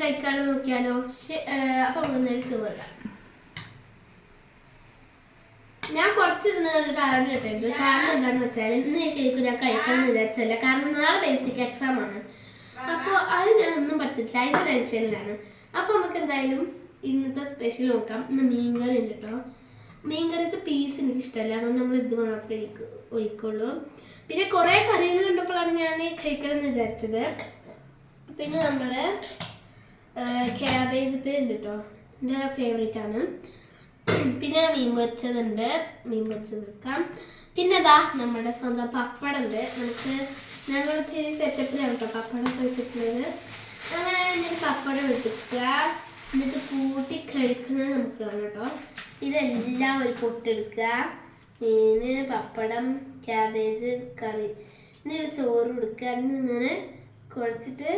കഴിക്കാതെ നോക്കിയാലോ? അപ്പൊ നമുക്ക് ചോറില്ല. ഞാൻ കുറച്ചിരുന്ന് കാരണം കിട്ടരുത്. കാരണം എന്താണെന്ന് വെച്ചാൽ ഇന്ന് ശരിക്കും ഞാൻ കഴിക്കണം എന്ന് വിചാരിച്ചല്ല. കാരണം നാളെ ബേസിക് എക്സാം ആണ്. അപ്പോൾ അത് ഞാൻ ഒന്നും പഠിച്ചിട്ടില്ല. അതിന്റെ ടെൻഷനിലാണ്. അപ്പൊ നമുക്ക് എന്തായാലും ഇന്നത്തെ സ്പെഷ്യൽ നോക്കാം. ഇന്ന് മീൻകറി ഉണ്ട് കേട്ടോ. മീൻകറിത്തെ പീസ് എനിക്ക് ഇഷ്ടമല്ല. അതുകൊണ്ട് നമ്മൾ ഇത് മാത്രമേ ഒഴിക്കുള്ളൂ. പിന്നെ കുറെ കറികൾ കണ്ടപ്പോഴാണ് ഞാൻ കഴിക്കണം എന്ന് വിചാരിച്ചത്. പിന്നെ നമ്മള് ക്യാബേജ് ഉപ്പേരി ഉണ്ട് കേട്ടോ. എൻ്റെ ഫേവറേറ്റ് ആണ്. പിന്നെ മീൻ പൊരിച്ചതുണ്ട്. മീൻ പൊരിച്ചത് വെക്കാം. പിന്നെ അതാ നമ്മുടെ സ്വന്തം പപ്പടം ഉണ്ട്. നമുക്ക് ഞങ്ങൾക്ക് സെറ്റപ്പിലാണ് കേട്ടോ പപ്പടം വെച്ചിട്ടുള്ളത്. അങ്ങനെ ഞാൻ പപ്പടം എടുക്കുക. എന്നിട്ട് കൂട്ടി കഴിക്കുന്നത് നമുക്ക് കാണാം കേട്ടോ. ഇതെല്ലാം ഒരു പൊട്ടെടുക്കുക. മീന്, പപ്പടം, ക്യാബേജ്, കറി. എന്നിട്ട് ചോറ് കൊടുക്കുക. ഇങ്ങനെ കുഴച്ചിട്ട്